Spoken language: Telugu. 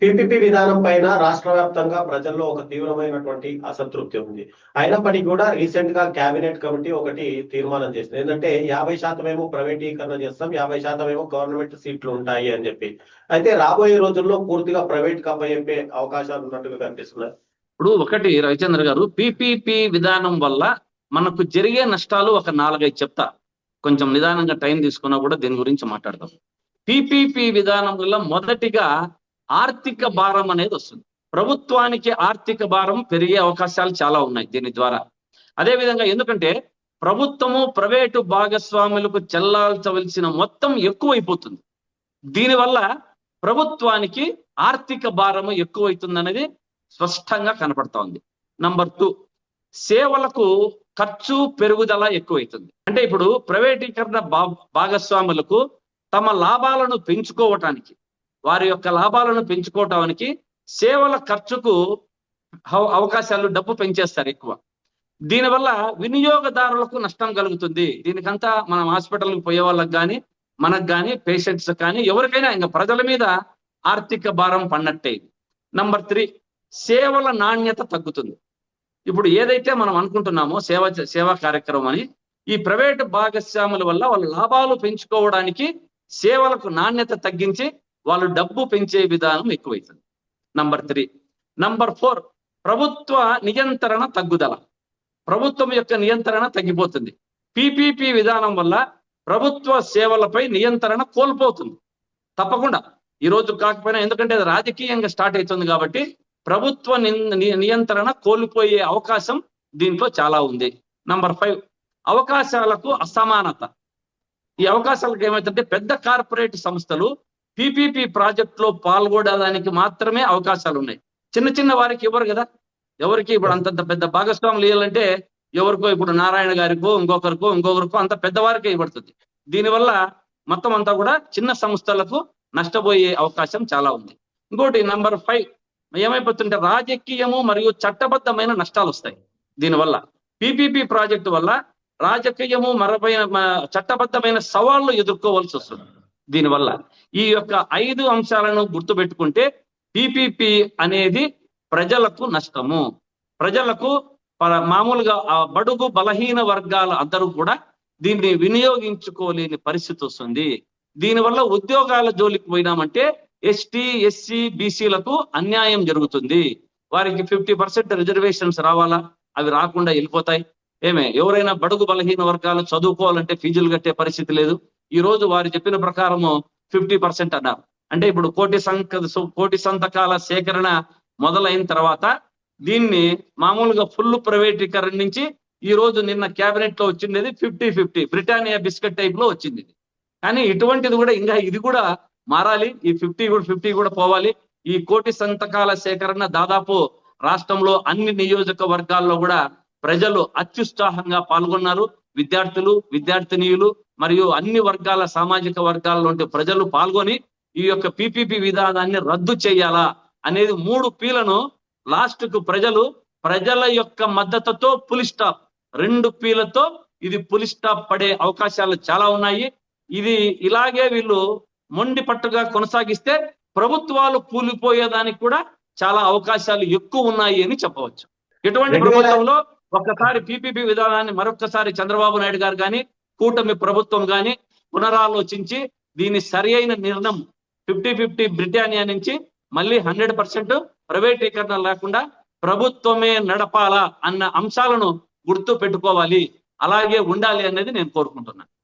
పీపీపీ విధానం పైన రాష్ట్ర వ్యాప్తంగా ప్రజల్లో ఒక తీవ్రమైనటువంటి అసంతృప్తి ఉంది. అయినప్పటికీ కూడా రీసెంట్ గా కేబినెట్ కమిటీ ఒకటి తీర్మానం చేసింది. ఏంటంటే 50% ఏమో ప్రైవేటీకరణ చేస్తాం, 50% ఏమో గవర్నమెంట్ సీట్లు ఉంటాయి అని చెప్పి. అయితే రాబోయే రోజుల్లో పూర్తిగా ప్రైవేట్ కి అప్పచెప్పే అవకాశాలు ఉన్నట్టుగా కనిపిస్తున్నాయి. ఇప్పుడు ఒకటి రవిచంద్ర గారు, పీపీపీ విధానం వల్ల మనకు జరిగే నష్టాలు ఒక 4-5 చెప్తా. కొంచెం నిదానంగా టైం తీసుకున్నా కూడా దీని గురించి మాట్లాడదాం. పీపీపీ విధానం వల్ల మొదటిగా ఆర్థిక భారం అనేది వస్తుంది. ప్రభుత్వానికి ఆర్థిక భారం పెరిగే అవకాశాలు చాలా ఉన్నాయి దీని ద్వారా. అదేవిధంగా ఎందుకంటే ప్రభుత్వము ప్రైవేటు భాగస్వాములకు చెల్లాల్చవలసిన మొత్తం ఎక్కువైపోతుంది. దీనివల్ల ప్రభుత్వానికి ఆర్థిక భారము ఎక్కువైతుంది అనేది స్పష్టంగా కనపడతా ఉంది. నంబర్ 2, సేవలకు ఖర్చు పెరుగుదల ఎక్కువైతుంది. అంటే ఇప్పుడు ప్రైవేటీకరణ భాగస్వాములకు తమ లాభాలను పెంచుకోవటానికి, వారి యొక్క లాభాలను పెంచుకోవటానికి సేవల ఖర్చుకు అవకాశాలు డబ్బు పెంచేస్తారు ఎక్కువ. దీనివల్ల వినియోగదారులకు నష్టం కలుగుతుంది. దీనికంతా మనం హాస్పిటల్కి పోయే వాళ్ళకి కానీ, మనకు కానీ, పేషెంట్స్ కానీ, ఎవరికైనా ఇంకా ప్రజల మీద ఆర్థిక భారం పడినట్టే. నంబర్ 3, సేవల నాణ్యత తగ్గుతుంది. ఇప్పుడు ఏదైతే మనం అనుకుంటున్నామో సేవా కార్యక్రమం అని, ఈ ప్రైవేటు భాగస్వాముల వల్ల వాళ్ళ లాభాలు పెంచుకోవడానికి సేవలకు నాణ్యత తగ్గించి వాళ్ళు డబ్బు పెంచే విధానం ఎక్కువైతుంది. నంబర్ 3. నంబర్ 4, ప్రభుత్వ నియంత్రణ తగ్గుదల. ప్రభుత్వం యొక్క నియంత్రణ తగ్గిపోతుంది. పీపీపీ విధానం వల్ల ప్రభుత్వ సేవలపై నియంత్రణ కోల్పోతుంది తప్పకుండా. ఈ రోజు కాకపోయినా, ఎందుకంటే అది రాజకీయంగా స్టార్ట్ అవుతుంది కాబట్టి ప్రభుత్వ నియంత్రణ కోల్పోయే అవకాశం దీంట్లో చాలా ఉంది. నంబర్ 5, అవకాశాలకు అసమానత. ఈ అవకాశాలకు ఏమైతుందంటే పెద్ద కార్పొరేట్ సంస్థలు పీపీపీ ప్రాజెక్ట్ లో పాల్గొనడానికి మాత్రమే అవకాశాలు ఉన్నాయి. చిన్న చిన్న వారికి ఇవ్వరు కదా. ఎవరికి ఇప్పుడు అంతంత పెద్ద భాగస్వాములు ఇవ్వాలంటే ఎవరికో, ఇప్పుడు నారాయణ గారికో ఇంకొకరికో అంత పెద్దవారికే ఇవ్వబడుతుంది. దీనివల్ల మొత్తం అంతా కూడా చిన్న సంస్థలకు నష్టపోయే అవకాశం చాలా ఉంది. ఇంకోటి నంబర్ 5, ఏమైపోతుంటే రాజకీయము మరియు చట్టబద్ధమైన నష్టాలు వస్తాయి. దీనివల్ల పీపీపీ ప్రాజెక్టు వల్ల రాజకీయము చట్టబద్ధమైన సవాళ్లు ఎదుర్కోవాల్సి వస్తుంది. దీనివల్ల ఈ యొక్క 5 అంశాలను గుర్తుపెట్టుకుంటే పీపీపీ అనేది ప్రజలకు నష్టము. ప్రజలకు మామూలుగా బడుగు బలహీన వర్గాల అందరూ కూడా దీన్ని వినియోగించుకోలేని పరిస్థితి వస్తుంది. దీనివల్ల ఉద్యోగాల జోలికి పోయినామంటే ఎస్టీ, ఎస్సీ, బీసీలకు అన్యాయం జరుగుతుంది. వారికి 50% రిజర్వేషన్స్ రావాలా, అవి రాకుండా వెళ్ళిపోతాయి. ఎవరైనా బడుగు బలహీన వర్గాలు చదువుకోవాలంటే ఫీజులు కట్టే పరిస్థితి లేదు. ఈ రోజు వారు చెప్పిన ప్రకారము 50% అన్నారు. అంటే ఇప్పుడు కోటి సంతకాల సేకరణ మొదలైన తర్వాత దీన్ని మామూలుగా ఫుల్ ప్రైవేటీకరణ నుంచి ఈ రోజు నిన్న కేబినెట్ లో వచ్చింది 50-50 బ్రిటానియా బిస్కెట్ టైప్ లో వచ్చింది. కానీ ఇటువంటిది కూడా ఇంకా ఇది కూడా మారాలి. ఈ 50 కూడా పోవాలి. ఈ కోటి సంతకాల సేకరణ దాదాపు రాష్ట్రంలో అన్ని నియోజకవర్గాల్లో కూడా ప్రజలు అత్యుత్సాహంగా పాల్గొన్నారు. విద్యార్థులు, విద్యార్థినీయులు మరియు అన్ని వర్గాల సామాజిక వర్గాల్లో ప్రజలు పాల్గొని ఈ యొక్క పీపీపీ విధానాన్ని రద్దు చేయాలా అనేది 3 పీలను లాస్ట్ కు ప్రజల యొక్క మద్దతుతో పులి స్టాప్, 2 పీలతో ఇది పులి స్టాప్ పడే అవకాశాలు చాలా ఉన్నాయి. ఇది ఇలాగే వీళ్ళు మొండి పట్టుగా కొనసాగిస్తే ప్రభుత్వాలు కూలిపోయేదానికి కూడా చాలా అవకాశాలు ఎక్కువ ఉన్నాయి అని చెప్పవచ్చు. ఇటువంటి ప్రభుత్వంలో ఒక్కసారి పీపీపీ విధానాన్ని మరొక్కసారి చంద్రబాబు నాయుడు గారు కానీ, కూటమి ప్రభుత్వం కానీ పునరాలోచించి దీని సరి అయిన నిర్ణయం 50-50 బ్రిటానియా నుంచి మళ్ళీ 100% ప్రైవేటీకరణ లేకుండా ప్రభుత్వమే నడపాలా అన్న అంశాలను గుర్తు పెట్టుకోవాలి. అలాగే ఉండాలి అనేది నేను కోరుకుంటున్నాను.